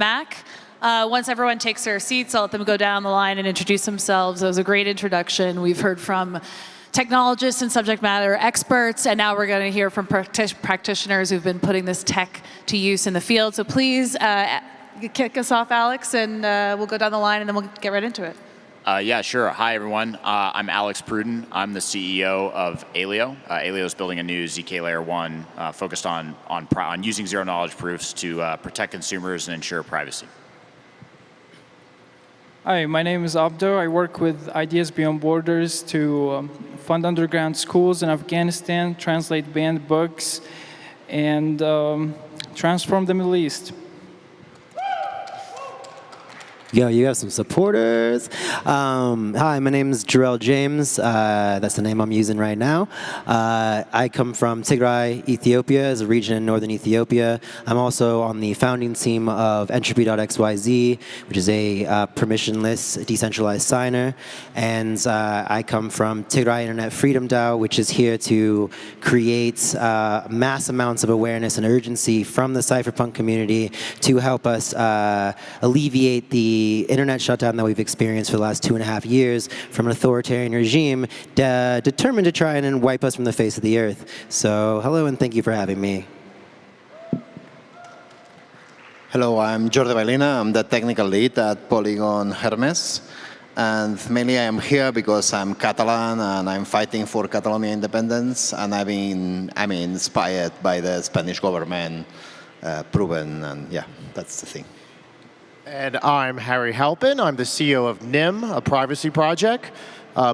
back. Once everyone takes their seats, I'll let them go down the line and introduce themselves. That was a great introduction. We've heard from technologists and subject matter experts, and now we're going to hear from practitioners who've been putting this tech to use in the field. So please kick us off, Alex, and we'll go down the line and then we'll get right into it. Yeah, sure. Hi, everyone. I'm Alex Pruden. I'm the CEO of Aleo. Aleo is building a new ZK Layer 1 focused on using zero-knowledge proofs to protect consumers and ensure privacy. Hi, my name is Abdo. I work with Ideas Beyond Borders to fund underground schools in Afghanistan, translate banned books, and transform the Middle East. Yo, you have some supporters. Hi, my name is Jarrel James. That's the name I'm using right now. I come from Tigray, Ethiopia, as a region in northern Ethiopia. I'm also on the founding team of Entropy.xyz, which is a permissionless, decentralized signer. And I come from Tigray Internet Freedom DAO, which is here to create mass amounts of awareness and urgency from the cypherpunk community to help us alleviate the internet shutdown that we've experienced for the last 2.5 years from an authoritarian regime determined to try and wipe us from the face of the earth. So hello and thank you for having me. Hello, I'm Jordi Baylina. I'm the technical lead at Polygon Hermes. And mainly I am here because I'm Catalan and I'm fighting for Catalonia independence. And I'm inspired by the Spanish government, Pruden, and yeah, that's the thing. And I'm Harry Halpin. I'm the CEO of NIM, a privacy project.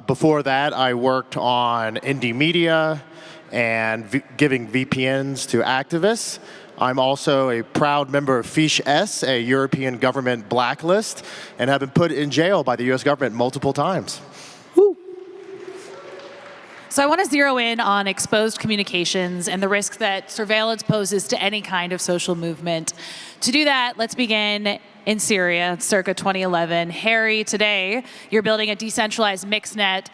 Before that, I worked on indie media and giving VPNs to activists. I'm also a proud member of Fiche S, a European government blacklist, and have been put in jail by the US government multiple times. So I want to zero in on exposed communications and the risk that surveillance poses to any kind of social movement. To do that, let's begin in Syria, circa 2011. Harry, today, you're building a decentralized mixnet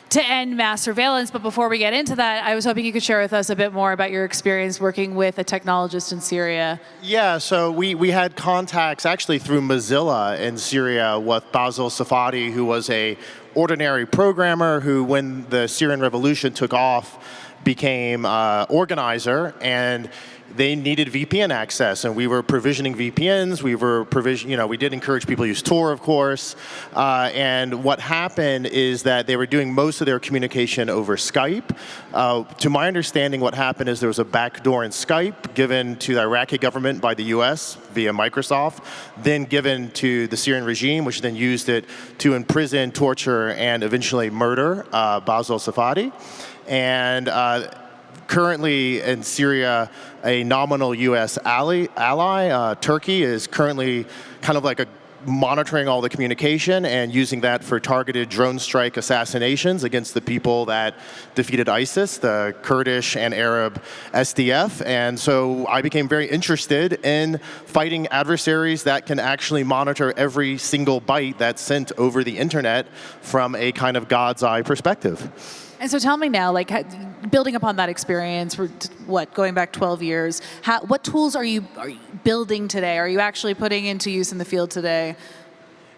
to end mass surveillance. But before we get into that, I was hoping you could share with us a bit more about your experience working with a technologist in Syria. Yeah, so we had contacts actually through Mozilla in Syria with Basil Safadi, who was a ordinary programmer who, when the Syrian revolution took off, became organizer, and they needed VPN access, and we were provisioning VPNs. We did encourage people to use Tor, of course. And what happened is that they were doing most of their communication over Skype. To my understanding, what happened is there was a backdoor in Skype given to the Iraqi government by the US via Microsoft, then given to the Syrian regime, which then used it to imprison, torture, and eventually murder Basil Safadi. And currently in Syria, a nominal US ally, Turkey, is currently kind of like monitoring all the communication and using that for targeted drone strike assassinations against the people that defeated ISIS, the Kurdish and Arab SDF. And so I became very interested in fighting adversaries that can actually monitor every single byte that's sent over the internet from a kind of God's eye perspective. And so tell me now, building upon that experience, going back 12 years, what tools are you building today? Are you actually putting into use in the field today?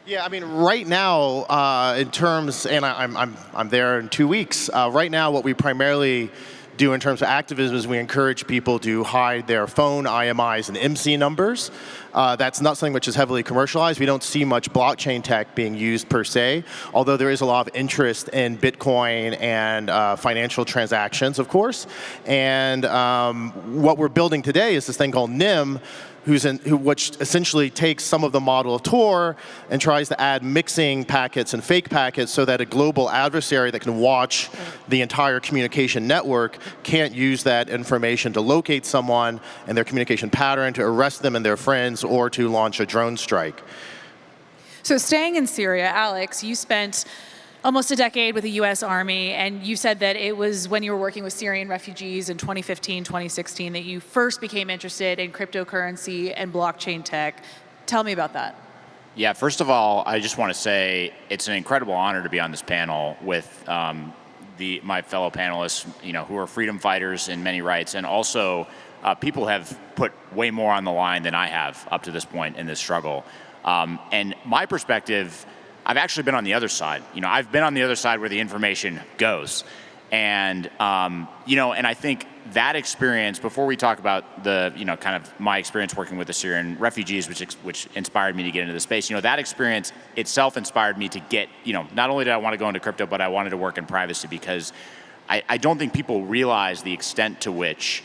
Yeah, I mean, right now, in terms, and I'm there in 2 weeks. Right now, what we primarily do in terms of activism is we encourage people to hide their phone, IMIs, and MC numbers. That's not something which is heavily commercialized. We don't see much blockchain tech being used per se, although there is a lot of interest in Bitcoin and financial transactions, of course. And what we're building today is this thing called NIM, which essentially takes some of the model of Tor and tries to add mixing packets and fake packets so that a global adversary that can watch the entire communication network can't use that information to locate someone and their communication pattern to arrest them and their friends or to launch a drone strike. So staying in Syria, Alex, you spent almost a decade with the U.S. Army, and you said that it was when you were working with Syrian refugees in 2015, 2016 that you first became interested in cryptocurrency and blockchain tech. Tell me about that. Yeah, first of all, I just want to say it's an incredible honor to be on this panel with my fellow panelists, who are freedom fighters in many rights, and also people have put way more on the line than I have up to this point in this struggle. And my perspective, I've actually been on the other side. I've been on the other side where the information goes. And, and I think that experience, before we talk about the, kind of my experience working with the Syrian refugees, which inspired me to get into the space, that experience itself inspired me to get, not only did I want to go into crypto, but I wanted to work in privacy, because I don't think people realize the extent to which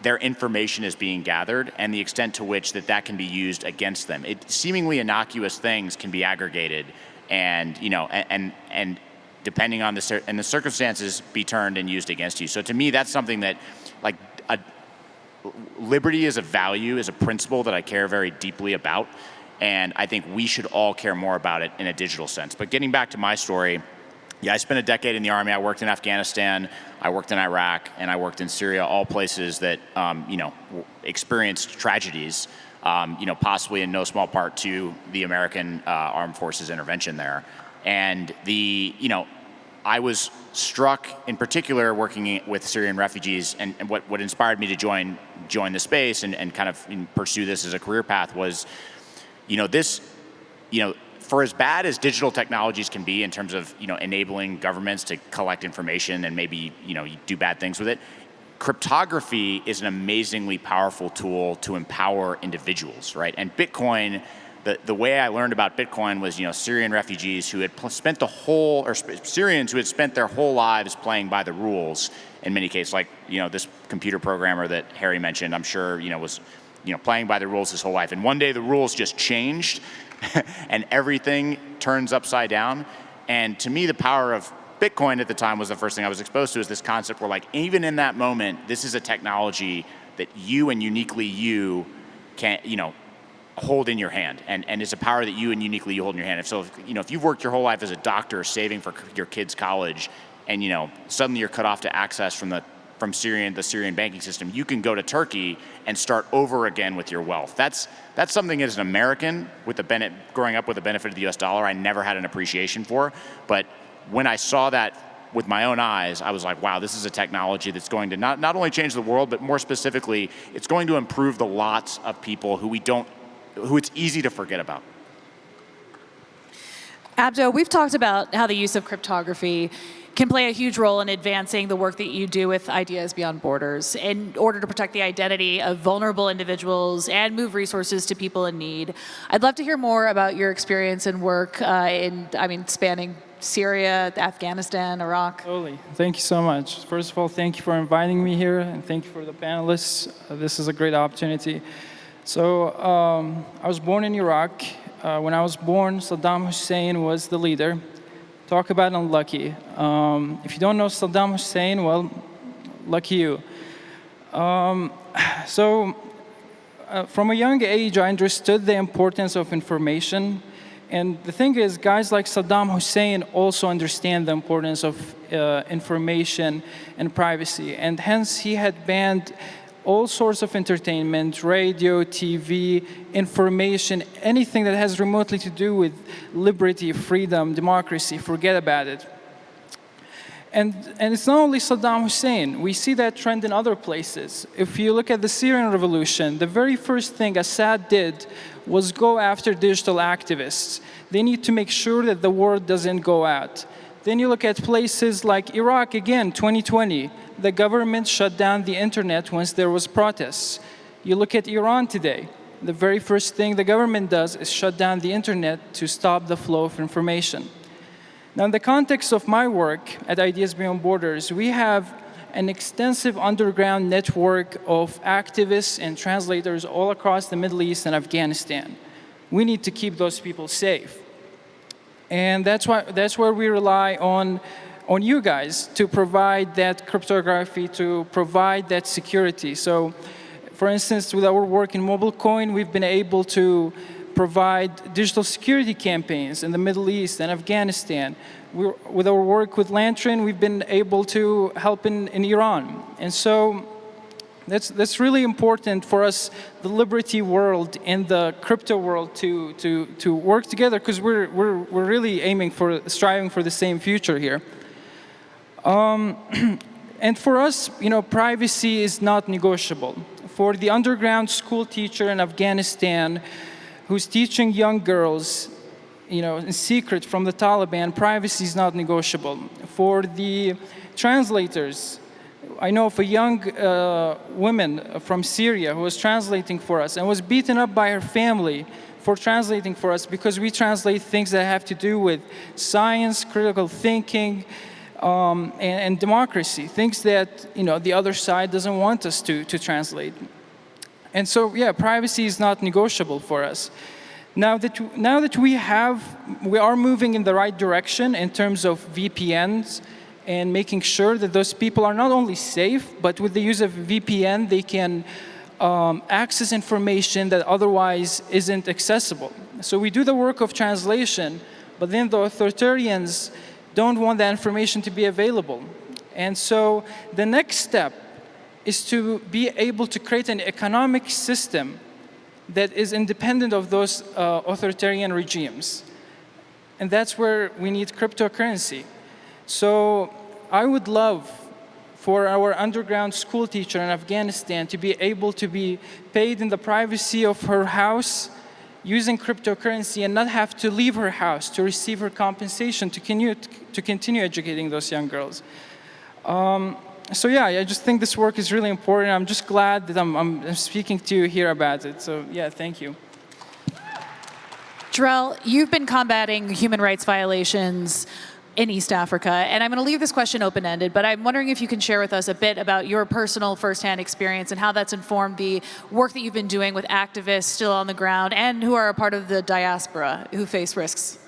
their information is being gathered and the extent to which that can be used against them. Seemingly innocuous things can be aggregated and, and depending on the circumstances, be turned and used against you. So to me, that's something that, like, liberty is a value, is a principle that I care very deeply about, and I think we should all care more about it in a digital sense. But getting back to my story, yeah, I spent a decade in the Army. I worked in Afghanistan, I worked in Iraq, and I worked in Syria, all places that, experienced tragedies, possibly in no small part to the American Armed Forces intervention there. And I was struck in particular working with Syrian refugees, and what inspired me to join the space and kind of pursue this as a career path was, for as bad as digital technologies can be in terms of enabling governments to collect information and maybe do bad things with it, cryptography is an amazingly powerful tool to empower individuals, right? And Bitcoin, the way I learned about Bitcoin was Syrian refugees who had spent Syrians who had spent their whole lives playing by the rules in many cases, like this computer programmer that Harry mentioned, I'm sure was playing by the rules his whole life, and one day the rules just changed and everything turns upside down. And to me, the power of Bitcoin at the time was the first thing I was exposed to, is this concept where, like, even in that moment, this is a technology that you and uniquely you can hold in your hand, and it's a power that you and uniquely you hold in your hand. If you've worked your whole life as a doctor saving for your kids' college, and suddenly you're cut off to access from the Syrian banking system, you can go to Turkey and start over again with your wealth. That's something as an American growing up with the benefit of the US dollar, I never had an appreciation for. But when I saw that with my own eyes, I was like, wow, this is a technology that's going to not only change the world, but more specifically, it's going to improve the lots of people who it's easy to forget about. Abdo, we've talked about how the use of cryptography can play a huge role in advancing the work that you do with Ideas Beyond Borders in order to protect the identity of vulnerable individuals and move resources to people in need. I'd love to hear more about your experience and work spanning Syria, Afghanistan, Iraq. Totally. Thank you so much. First of all, thank you for inviting me here, and thank you for the panelists. This is a great opportunity. So I was born in Iraq. When I was born, Saddam Hussein was the leader. Talk about unlucky. If you don't know Saddam Hussein, well, lucky you. From a young age, I understood the importance of information. And the thing is, guys like Saddam Hussein also understand the importance of information and privacy. And hence, he had banned all sorts of entertainment, radio, TV, information, anything that has remotely to do with liberty, freedom, democracy, forget about it. And it's not only Saddam Hussein. We see that trend in other places. If you look at the Syrian revolution, the very first thing Assad did was go after digital activists. They need to make sure that the word doesn't go out. Then you look at places like Iraq, again, 2020. The government shut down the internet once there was protests. You look at Iran today. The very first thing the government does is shut down the internet to stop the flow of information. Now, in the context of my work at Ideas Beyond Borders, we have an extensive underground network of activists and translators all across the Middle East and Afghanistan. We need to keep those people safe. And that's where we rely on you guys to provide that cryptography, to provide that security. So, for instance, with our work in MobileCoin, we've been able to provide digital security campaigns in the Middle East and Afghanistan. With our work with Lantern, we've been able to help in Iran. And so that's really important for us, the liberty world and the crypto world, to work together, because we're really striving for the same future here. And for us, privacy is not negotiable. For the underground school teacher in Afghanistan who's teaching young girls, in secret from the Taliban, privacy is not negotiable. For the translators, I know of a young woman from Syria who was translating for us and was beaten up by her family for translating for us because we translate things that have to do with science, critical thinking, and democracy, things that the other side doesn't want us to translate. And so, yeah, privacy is not negotiable for us. Now that we are moving in the right direction in terms of VPNs and making sure that those people are not only safe, but with the use of VPN, they can access information that otherwise isn't accessible. So we do the work of translation, but then the authoritarians don't want that information to be available. And so the next step is to be able to create an economic system that is independent of those authoritarian regimes. And that's where we need cryptocurrency. So I would love for our underground school teacher in Afghanistan to be able to be paid in the privacy of her house using cryptocurrency and not have to leave her house to receive her compensation to continue educating those young girls. So yeah, I just think this work is really important. I'm just glad that I'm speaking to you here about it. So yeah, thank you. Jarrel, you've been combating human rights violations in East Africa, and I'm going to leave this question open-ended, but I'm wondering if you can share with us a bit about your personal firsthand experience and how that's informed the work that you've been doing with activists still on the ground and who are a part of the diaspora who face risks.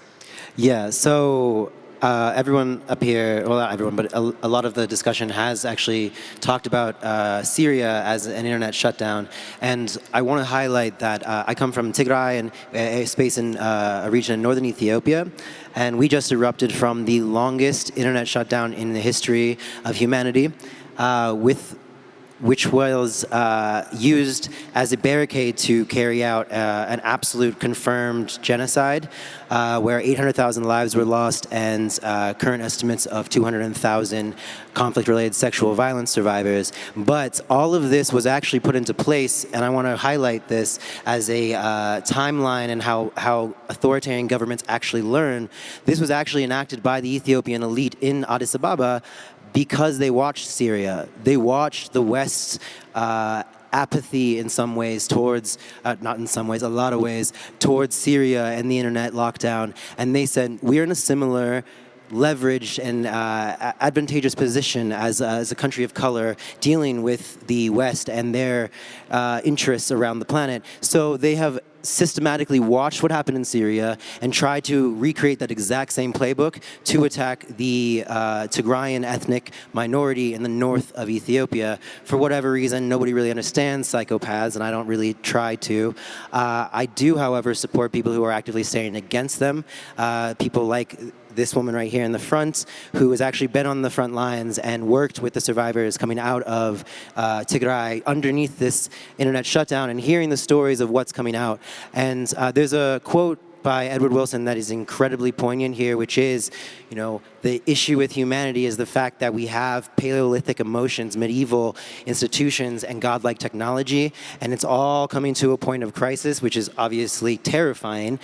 Yeah, so everyone up here, well, not everyone, but a lot of the discussion has actually talked about Syria as an internet shutdown. And I want to highlight that I come from Tigray, and a space in a region in northern Ethiopia. And we just erupted from the longest internet shutdown in the history of humanity, which was used as a barricade to carry out an absolute confirmed genocide, where 800,000 lives were lost and current estimates of 200,000 conflict-related sexual violence survivors. But all of this was actually put into place, and I want to highlight this as a timeline and how authoritarian governments actually learn. This was actually enacted by the Ethiopian elite in Addis Ababa because they watched Syria. They watched the West's apathy in some ways towards, not in some ways, a lot of ways, towards Syria and the internet lockdown. And they said, we're in a similar leveraged and advantageous position as a country of color dealing with the West and their interests around the planet. So they have systematically watched what happened in Syria and tried to recreate that exact same playbook to attack the Tigrayan ethnic minority in the north of Ethiopia. For whatever reason, nobody really understands psychopaths, and I don't really try to. I do, however, support people who are actively standing against them, people like this woman right here in the front, who has actually been on the front lines and worked with the survivors coming out of Tigray underneath this internet shutdown and hearing the stories of what's coming out. And there's a quote by Edward Wilson that is incredibly poignant here, which is, the issue with humanity is the fact that we have Paleolithic emotions, medieval institutions, and godlike technology, and it's all coming to a point of crisis, which is obviously terrifying.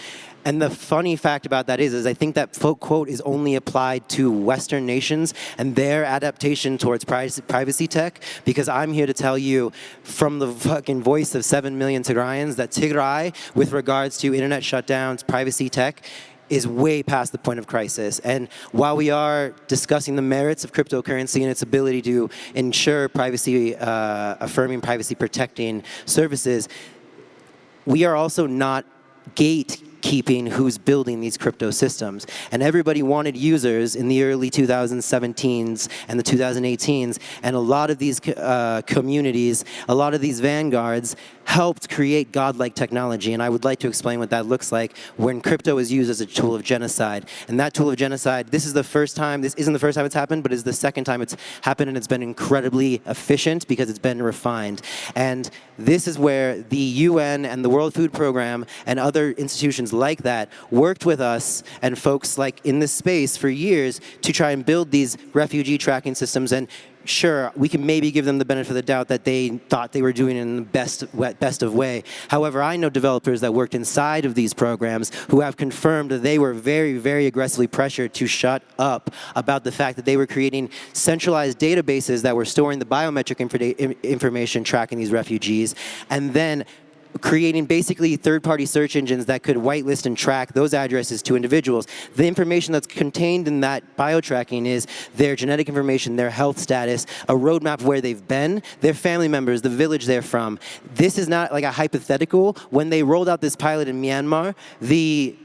And the funny fact about that is I think that quote is only applied to Western nations and their adaptation towards privacy tech, because I'm here to tell you from the fucking voice of 7 million Tigrayans that Tigray, with regards to internet shutdowns, privacy tech, is way past the point of crisis. And while we are discussing the merits of cryptocurrency and its ability to ensure privacy, affirming privacy protecting services, we are also not gatekeeping who's building these crypto systems. And everybody wanted users in the early 2017s and the 2018s, and a lot of these communities, a lot of these vanguards helped create godlike technology. And I would like to explain what that looks like when crypto is used as a tool of genocide. And that tool of genocide, this isn't the first time it's happened, but it's the second time it's happened, and it's been incredibly efficient because it's been refined. And this is where the UN and the World Food Program and other institutions like that worked with us and folks like in this space for years to try and build these refugee tracking systems and sure, we can maybe give them the benefit of the doubt that they thought they were doing it in the best of way. However, I know developers that worked inside of these programs who have confirmed that they were very, very aggressively pressured to shut up about the fact that they were creating centralized databases that were storing the biometric information tracking these refugees, and then creating basically third-party search engines that could whitelist and track those addresses to individuals. The information that's contained in that bio-tracking is their genetic information, their health status, a roadmap of where they've been, their family members, the village they're from. This is not like a hypothetical. When they rolled out this pilot in Myanmar, the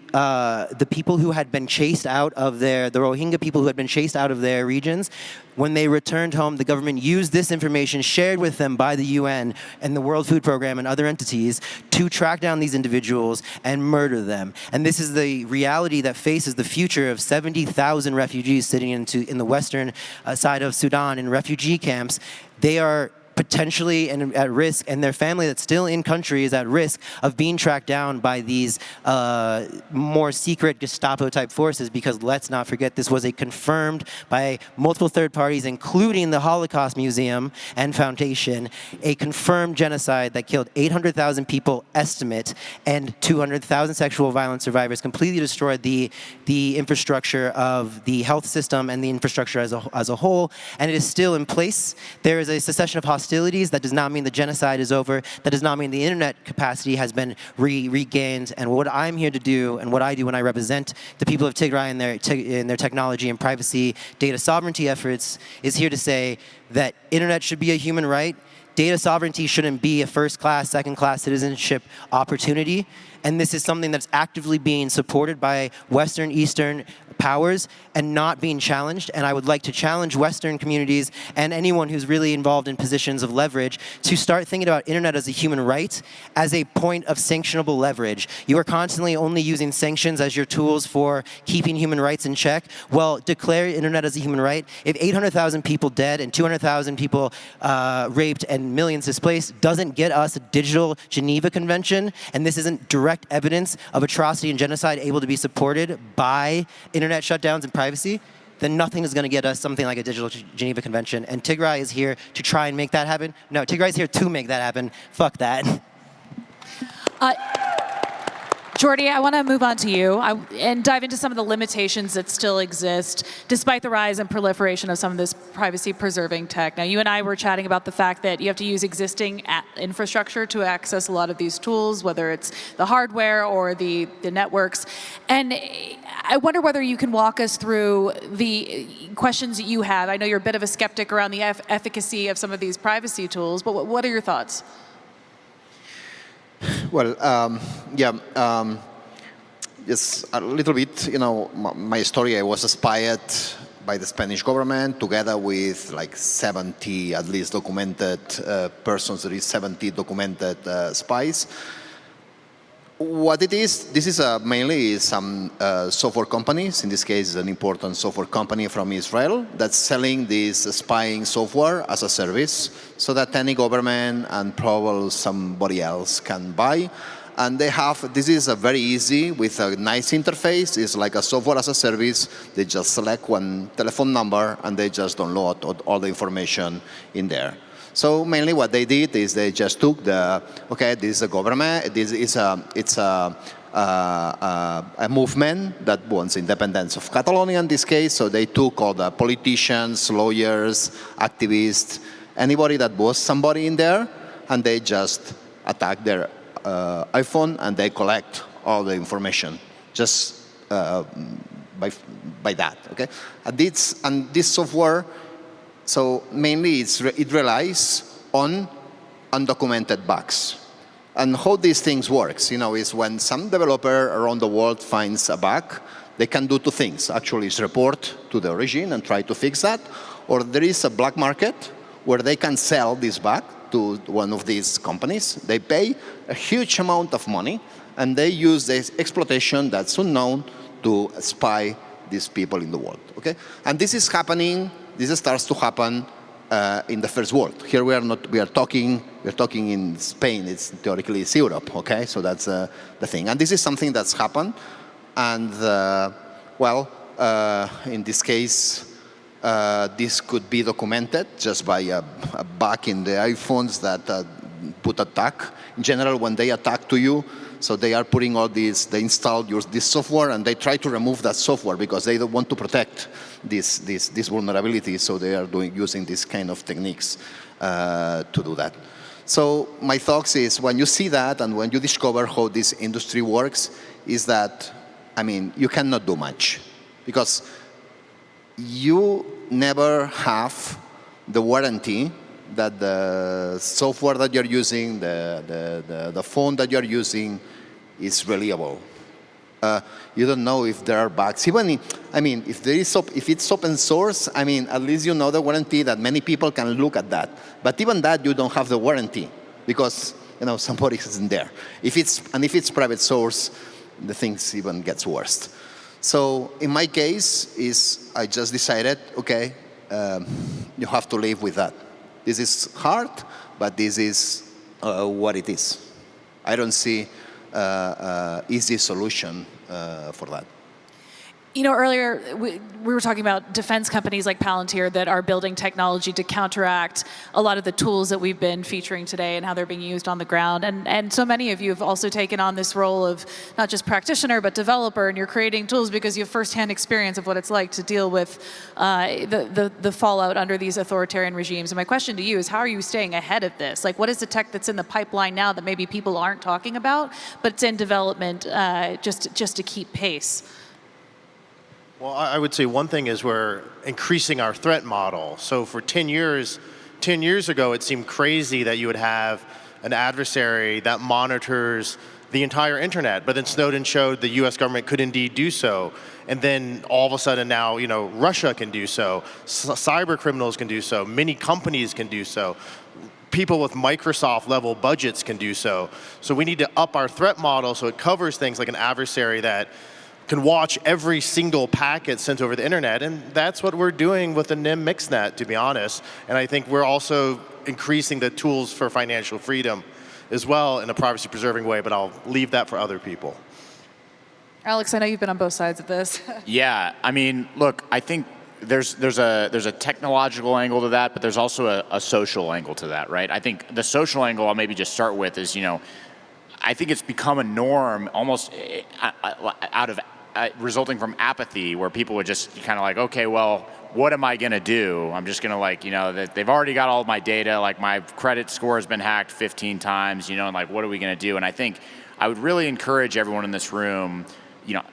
people who had been chased out of the Rohingya people who had been chased out of their regions, when they returned home, the government used this information shared with them by the UN and the World Food Program and other entities to track down these individuals and murder them. And this is the reality that faces the future of 70,000 refugees sitting in the western side of Sudan in refugee camps. They are potentially at risk, and their family that's still in country is at risk of being tracked down by these more secret Gestapo-type forces, because let's not forget this was a confirmed by multiple third parties, including the Holocaust Museum and Foundation, a confirmed genocide that killed 800,000 people, estimate, and 200,000 sexual violence survivors, completely destroyed the infrastructure of the health system and the infrastructure as a whole, and it is still in place. There is a succession of hostilities. That does not mean the genocide is over. That does not mean the internet capacity has been regained. And what I'm here to do, and what I do when I represent the people of Tigray in their technology and privacy data sovereignty efforts, is here to say that internet should be a human right. Data sovereignty shouldn't be a first-class, second-class citizenship opportunity. And this is something that's actively being supported by Western, Eastern powers and not being challenged. And I would like to challenge Western communities and anyone who's really involved in positions of leverage to start thinking about internet as a human right, as a point of sanctionable leverage. You are constantly only using sanctions as your tools for keeping human rights in check. Well, declare internet as a human right. If 800,000 people dead and 200,000 people raped and millions displaced doesn't get us a digital Geneva Convention, and this isn't direct evidence of atrocity and genocide able to be supported by internet shutdowns and privacy, then nothing is going to get us something like a digital Geneva Convention. And Tigray is here to try and make that happen. No, Tigray is here to make that happen. Fuck that. Jordi, I want to move on to you and dive into some of the limitations that still exist, despite the rise and proliferation of some of this privacy-preserving tech. Now, you and I were chatting about the fact that you have to use existing infrastructure to access a lot of these tools, whether it's the hardware or the networks. And I wonder whether you can walk us through the questions that you have. I know you're a bit of a skeptic around the efficacy of some of these privacy tools, but what are your thoughts? Well, just a little bit, my story, I was spied by the Spanish government together with like 70 at least documented persons. There is 70 documented spies. What it is, this is mainly some software companies. In this case, an important software company from Israel that's selling this spying software as a service so that any government and probably somebody else can buy. And they have, this is a very easy with a nice interface. It's like a software as a service. They just select one telephone number and they just download all the information in there. So mainly what they did is they just took this is a government, it's a movement that wants independence of Catalonia in this case, so they took all the politicians, lawyers, activists, anybody that was somebody in there, and they just attack their iPhone and they collect all the information just by that, okay? And this software, so mainly it relies on undocumented bugs. And how these things works, is when some developer around the world finds a bug, they can do two things. Actually, is report to the origin and try to fix that, or there is a black market where they can sell this bug to one of these companies. They pay a huge amount of money, and they use this exploitation that's unknown to spy these people in the world, okay? And this is happening. This starts to happen in the first world. Here we are talking in Spain. It's theoretically it's Europe, okay? So that's the thing. And this is something that's happened. And in this case, This could be documented just by a bug in the iPhones that put attack. In general, when they attack to you, so they are putting all these, they install this software and they try to remove that software because they don't want to protect this vulnerability. So they are using this kind of techniques to do that. So my thoughts is when you see that and when you discover how this industry works, is that, I mean, you cannot do much because you never have the warranty that the software that you're using, the phone that you're using is reliable. You don't know if there are bugs. Even if it's open source, I mean, at least you know the warranty that many people can look at that. But even that, you don't have the warranty because somebody isn't there. If it's private source, the things even gets worse. So in my case, I just decided, okay, you have to live with that. This is hard, but this is what it is. I don't see easy solution for that. Earlier we were talking about defense companies like Palantir that are building technology to counteract a lot of the tools that we've been featuring today and how they're being used on the ground. And so many of you have also taken on this role of not just practitioner, but developer, and you're creating tools because you have firsthand experience of what it's like to deal with the fallout under these authoritarian regimes. And my question to you is, how are you staying ahead of this? Like, what is the tech that's in the pipeline now that maybe people aren't talking about, but it's in development just to keep pace? Well, I would say one thing is we're increasing our threat model. So for 10 years ago, it seemed crazy that you would have an adversary that monitors the entire internet. But then Snowden showed the US government could indeed do so. And then all of a sudden now, Russia can do so. Cyber criminals can do so. Many companies can do so. People with Microsoft-level budgets can do so. So we need to up our threat model so it covers things like an adversary that can watch every single packet sent over the internet, and that's what we're doing with the NIM MixNet, to be honest. And I think we're also increasing the tools for financial freedom as well in a privacy-preserving way, but I'll leave that for other people. Alex, I know you've been on both sides of this. Yeah, I mean, look, I think there's a technological angle to that, but there's also a social angle to that, right? I think the social angle I'll maybe just start with is, I think it's become a norm almost resulting from apathy, where people would just kind of like, okay, well, what am I going to do? I'm just going to they've already got all my data, like my credit score has been hacked 15 times, and like, what are we going to do? And I think I would really encourage everyone in this room,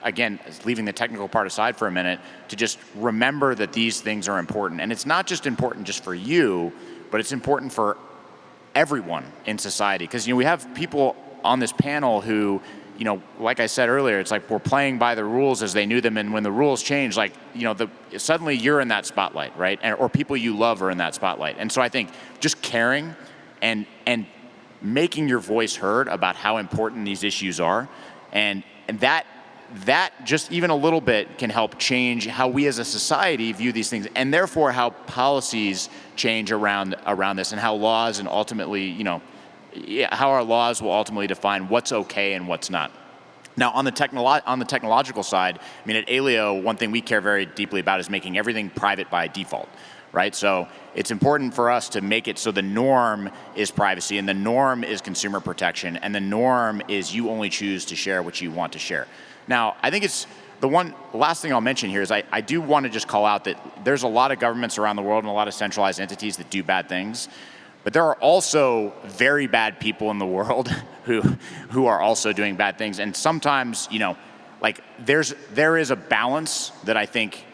again, leaving the technical part aside for a minute, to just remember that these things are important. And it's not just important just for you, but it's important for everyone in society. Because, we have people on this panel who, like I said earlier, it's like we're playing by the rules as they knew them, and when the rules change, suddenly you're in that spotlight, right? Or people you love are in that spotlight. And so I think just caring and making your voice heard about how important these issues are, and that just even a little bit can help change how we as a society view these things, and therefore how policies change around this, and how laws and ultimately, how our laws will ultimately define what's okay and what's not. Now, on the technological side, I mean, at Alio, one thing we care very deeply about is making everything private by default, right? So it's important for us to make it so the norm is privacy, and the norm is consumer protection, and the norm is you only choose to share what you want to share. Now, I think it's the last thing I'll mention here is I do want to just call out that there's a lot of governments around the world and a lot of centralized entities that do bad things. But there are also very bad people in the world who are also doing bad things. And sometimes, there is a balance that I think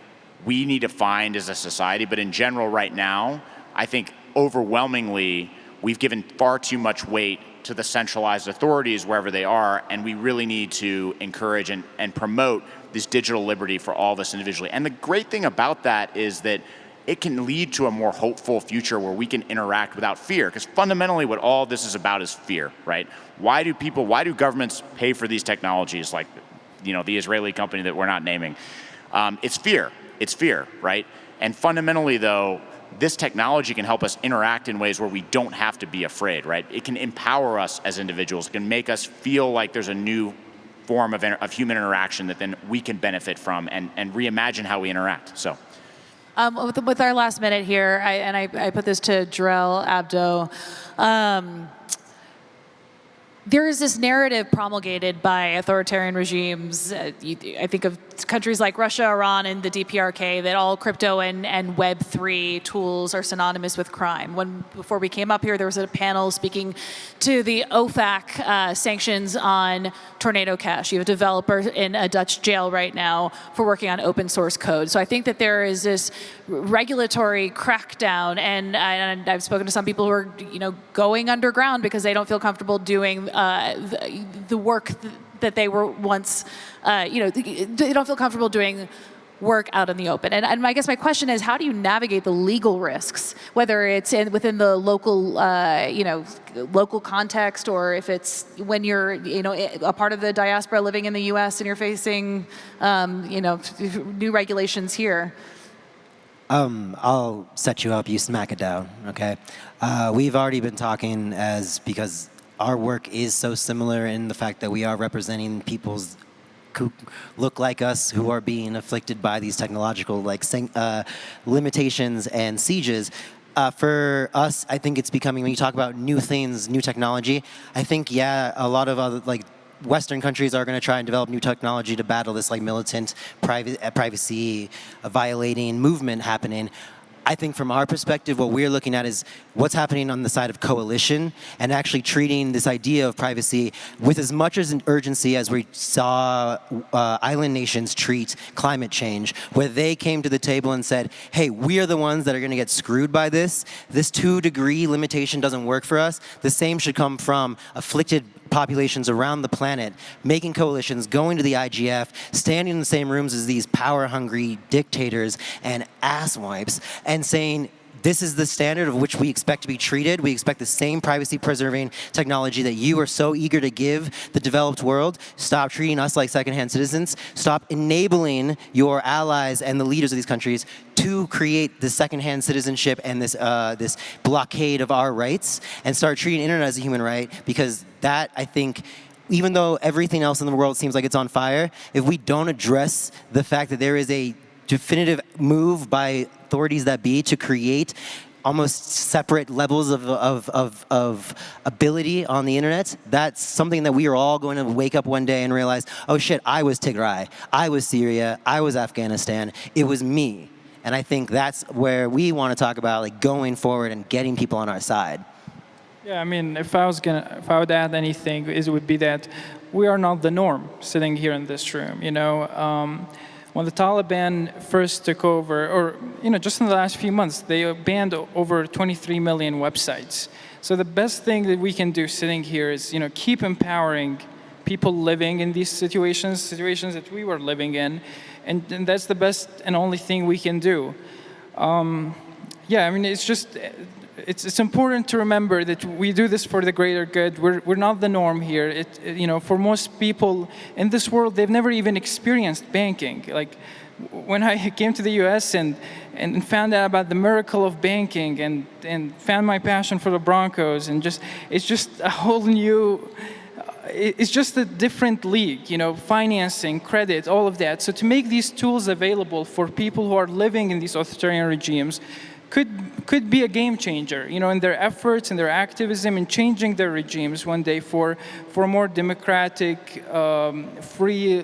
we need to find as a society. But in general, right now, I think overwhelmingly, we've given far too much weight to the centralized authorities wherever they are. And we really need to encourage and promote this digital liberty for all of us individually. And the great thing about that is that it can lead to a more hopeful future where we can interact without fear. Because fundamentally what all this is about is fear, right? Why do governments pay for these technologies like, the Israeli company that we're not naming? It's fear, right? And fundamentally though, this technology can help us interact in ways where we don't have to be afraid, right? It can empower us as individuals. It can make us feel like there's a new form of human interaction that then we can benefit from and reimagine how we interact, so. With our last minute here, I put this to Jarrel, Abdo. There is this narrative promulgated by authoritarian regimes. I think of countries like Russia, Iran, and the DPRK, that all crypto and Web3 tools are synonymous with crime. Before we came up here, there was a panel speaking to the OFAC sanctions on Tornado Cash. You have a developer in a Dutch jail right now for working on open source code. So I think that there is this regulatory crackdown, and I've spoken to some people who are going underground because they don't feel comfortable doing the work that they were once, they don't feel comfortable doing work out in the open. And I guess my question is, how do you navigate the legal risks, whether it's within the local, local context, or if it's when you're, a part of the diaspora living in the U.S. and you're facing, new regulations here? I'll set you up. You smack it down, okay? We've already been talking because our work is so similar in the fact that we are representing people's who look like us, who are being afflicted by these technological limitations and sieges. For us, I think it's becoming, when you talk about new things, new technology, I think, a lot of other, Western countries are going to try and develop new technology to battle this militant privacy violating movement happening. I think from our perspective, what we're looking at is what's happening on the side of coalition and actually treating this idea of privacy with as much as an urgency as we saw island nations treat climate change, where they came to the table and said, hey, we are the ones that are going to get screwed by this. This 2-degree limitation doesn't work for us. The same should come from afflicted populations around the planet, making coalitions, going to the IGF, standing in the same rooms as these power-hungry dictators and asswipes, and saying, this is the standard of which we expect to be treated. We expect the same privacy-preserving technology that you are so eager to give the developed world. Stop treating us like second-hand citizens. Stop enabling your allies and the leaders of these countries to create this second-hand citizenship and this blockade of our rights, and start treating internet as a human right, because that, I think, even though everything else in the world seems like it's on fire, if we don't address the fact that there is a definitive move by authorities that be to create almost separate levels of ability on the internet, that's something that we are all going to wake up one day and realize, oh shit, I was Tigray, I was Syria, I was Afghanistan, it was me. And I think that's where we want to talk about going forward and getting people on our side. Yeah, I mean, if I would add anything, it would be that we are not the norm sitting here in this room, When the Taliban first took over, or just in the last few months, they banned over 23 million websites. So the best thing that we can do sitting here is, keep empowering people living in these situations that we were living in, and that's the best and only thing we can do. It's important to remember that we do this for the greater good. We're not the norm here. For most people in this world, they've never even experienced banking. Like when I came to the U.S. and found out about the miracle of banking and found my passion for the Broncos, and it's just a whole new. It's just a different league, financing, credit, all of that. So to make these tools available for people who are living in these authoritarian regimes could be a game changer, in their efforts and their activism in changing their regimes one day for a more democratic, free,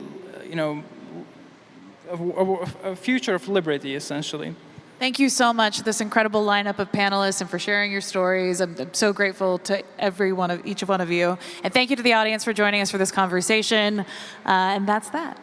a future of liberty, essentially. Thank you so much, this incredible lineup of panelists, and for sharing your stories. I'm so grateful to each one of you. And thank you to the audience for joining us for this conversation. And that's that.